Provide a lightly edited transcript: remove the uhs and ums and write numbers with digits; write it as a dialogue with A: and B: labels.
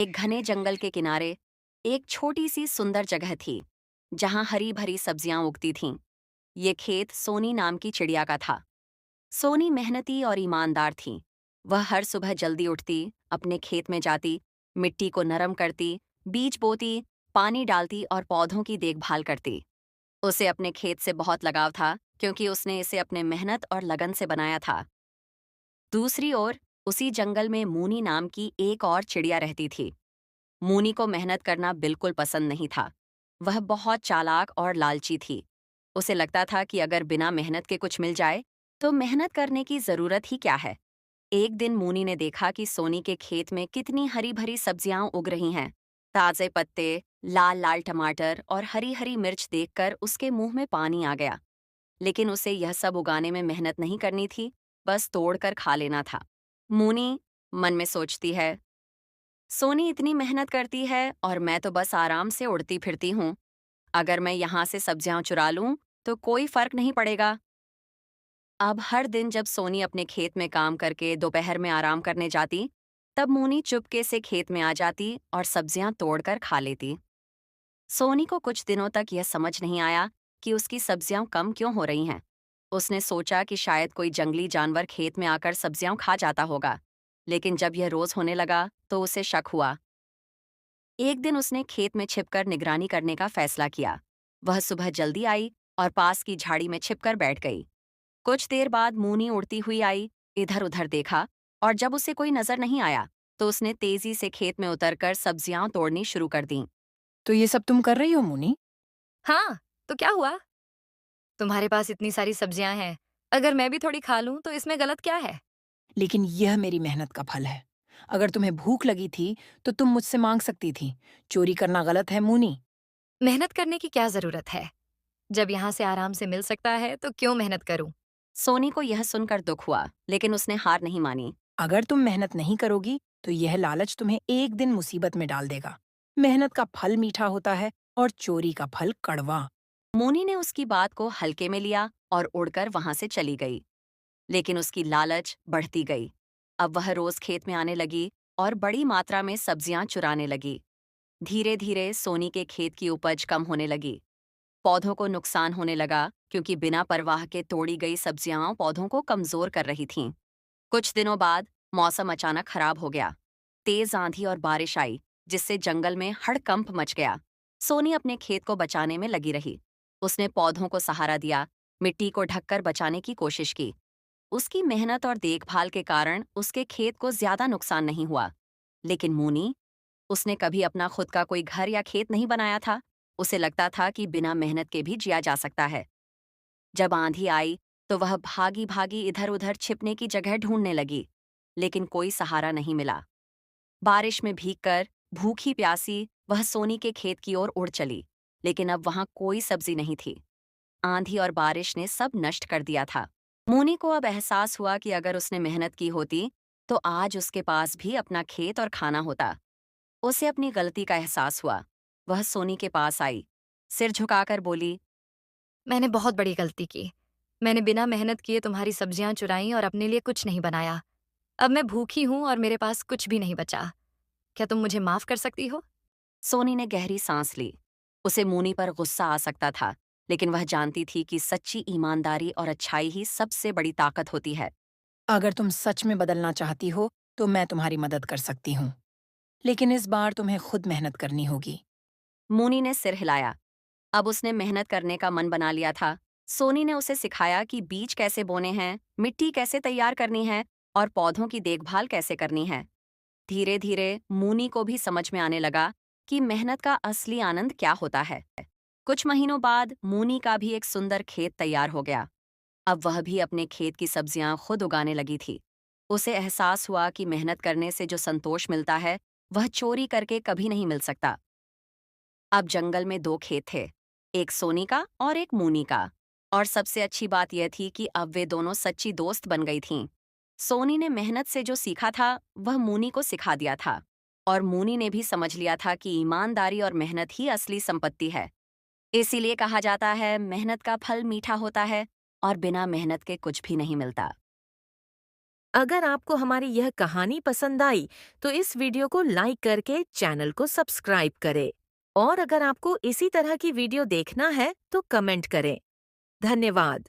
A: एक घने जंगल के किनारे एक छोटी सी सुंदर जगह थी जहां हरी भरी सब्जियां उगती थीं। ये खेत सोनी नाम की चिड़िया का था। सोनी मेहनती और ईमानदार थी। वह हर सुबह जल्दी उठती, अपने खेत में जाती, मिट्टी को नरम करती, बीज बोती, पानी डालती और पौधों की देखभाल करती। उसे अपने खेत से बहुत लगाव था क्योंकि उसने इसे अपने मेहनत और लगन से बनाया था। दूसरी ओर उसी जंगल में मूनी नाम की एक और चिड़िया रहती थी। मूनी को मेहनत करना बिल्कुल पसंद नहीं था। वह बहुत चालाक और लालची थी। उसे लगता था कि अगर बिना मेहनत के कुछ मिल जाए, तो मेहनत करने की जरूरत ही क्या है। एक दिन मूनी ने देखा कि सोनी के खेत में कितनी हरी भरी सब्जियां उग रही हैं। ताजे पत्ते, लाल लाल टमाटर और हरी हरी मिर्च देखकर उसके मुंह में पानी आ गया। लेकिन उसे यह सब उगाने में मेहनत नहीं करनी थी, बस तोड़कर खा लेना था। मूनी मन में सोचती है, सोनी इतनी मेहनत करती है और मैं तो बस आराम से उड़ती फिरती हूँ। अगर मैं यहाँ से सब्जियां चुरा लूं तो कोई फर्क नहीं पड़ेगा। अब हर दिन जब सोनी अपने खेत में काम करके दोपहर में आराम करने जाती, तब मूनी चुपके से खेत में आ जाती और सब्जियां तोड़कर खा लेती। सोनी को कुछ दिनों तक यह समझ नहीं आया कि उसकी सब्जियां कम क्यों हो रही हैं। उसने सोचा कि शायद कोई जंगली जानवर खेत में आकर सब्जियां खा जाता होगा। लेकिन जब यह रोज होने लगा तो उसे शक हुआ। एक दिन उसने खेत में छिपकर निगरानी करने का फैसला किया। वह सुबह जल्दी आई और पास की झाड़ी में छिपकर बैठ गई। कुछ देर बाद मूनी उड़ती हुई आई, इधर उधर देखा, और जब उसे कोई नजर नहीं आया तो उसने तेजी से खेत में उतरकर सब्जियां तोड़नी शुरू कर दीं।
B: तो ये सब तुम कर रही हो मुनी?
C: हाँ, तो क्या हुआ? तुम्हारे पास इतनी सारी सब्जियां हैं। अगर मैं भी थोड़ी खा लूं तो इसमें गलत क्या है?
B: लेकिन यह मेरी मेहनत का फल है। अगर तुम्हें भूख लगी थी, तो तुम मुझसे मांग सकती थी। चोरी करना गलत है मुनी।
C: मेहनत करने की क्या जरूरत है? जब यहाँ से आराम से मिल सकता है तो क्यों मेहनत करूं?
A: सोनी को यह सुनकर दुख हुआ, लेकिन उसने हार नहीं मानी।
B: अगर तुम मेहनत नहीं करोगी, तो यह लालच तुम्हें एक दिन मुसीबत में डाल देगा। मेहनत का फल मीठा होता है और चोरी का फल कड़वा।
A: मोनी ने उसकी बात को हल्के में लिया और उड़कर वहां से चली गई। लेकिन उसकी लालच बढ़ती गई। अब वह रोज खेत में आने लगी और बड़ी मात्रा में सब्जियां चुराने लगी। धीरे धीरे सोनी के खेत की उपज कम होने लगी। पौधों को नुकसान होने लगा क्योंकि बिना परवाह के तोड़ी गई सब्जियां पौधों को कमजोर कर रही थीं। कुछ दिनों बाद मौसम अचानक खराब हो गया। तेज आंधी और बारिश आई, जिससे जंगल में हड़कंप मच गया। सोनी अपने खेत को बचाने में लगी रही। उसने पौधों को सहारा दिया, मिट्टी को ढककर बचाने की कोशिश की। उसकी मेहनत और देखभाल के कारण उसके खेत को ज्यादा नुकसान नहीं हुआ। लेकिन मूनी, उसने कभी अपना खुद का कोई घर या खेत नहीं बनाया था। उसे लगता था कि बिना मेहनत के भी जिया जा सकता है। जब आंधी आई तो वह भागी भागी इधर उधर छिपने की जगह ढूंढने लगी, लेकिन कोई सहारा नहीं मिला। बारिश में भीगकर भूखी प्यासी वह सोनी के खेत की ओर उड़ चली, लेकिन अब वहां कोई सब्जी नहीं थी। आंधी और बारिश ने सब नष्ट कर दिया था। मूनी को अब एहसास हुआ कि अगर उसने मेहनत की होती तो आज उसके पास भी अपना खेत और खाना होता। उसे अपनी गलती का एहसास हुआ। वह सोनी के पास आई, सिर झुकाकर बोली,
C: मैंने बहुत बड़ी गलती की। मैंने बिना मेहनत किए तुम्हारी सब्जियां चुराई और अपने लिए कुछ नहीं बनाया। अब मैं भूखी हूं और मेरे पास कुछ भी नहीं बचा। क्या तुम मुझे माफ कर सकती हो?
A: सोनी ने गहरी सांस ली। उसे मूनी पर गुस्सा आ सकता था, लेकिन वह जानती थी कि सच्ची ईमानदारी और अच्छाई ही सबसे बड़ी ताकत होती है।
B: अगर तुम सच में बदलना चाहती हो, तो मैं तुम्हारी मदद कर सकती हूँ। लेकिन इस बार तुम्हें खुद मेहनत करनी होगी।
A: मूनी ने सिर हिलाया। अब उसने मेहनत करने का मन बना लिया था। सोनी ने उसे सिखाया कि बीज कैसे बोने हैं, मिट्टी कैसे तैयार करनी है और पौधों की देखभाल कैसे करनी है। धीरे धीरे मूनी को भी समझ में आने लगा कि मेहनत का असली आनंद क्या होता है। कुछ महीनों बाद मूनी का भी एक सुंदर खेत तैयार हो गया। अब वह भी अपने खेत की सब्जियां खुद उगाने लगी थी। उसे एहसास हुआ कि मेहनत करने से जो संतोष मिलता है, वह चोरी करके कभी नहीं मिल सकता। अब जंगल में दो खेत थे, एक सोनी का और एक मूनी का। और सबसे अच्छी बात यह थी कि अब वे दोनों सच्ची दोस्त बन गई थीं। सोनी ने मेहनत से जो सीखा था वह मूनी को सिखा दिया था, और मूनी ने भी समझ लिया था कि ईमानदारी और मेहनत ही असली संपत्ति है। इसीलिए कहा जाता है, मेहनत का फल मीठा होता है और बिना मेहनत के कुछ भी नहीं मिलता।
D: अगर आपको हमारी यह कहानी पसंद आई तो इस वीडियो को लाइक करके चैनल को सब्सक्राइब करें। और अगर आपको इसी तरह की वीडियो देखना है तो कमेंट करें। धन्यवाद।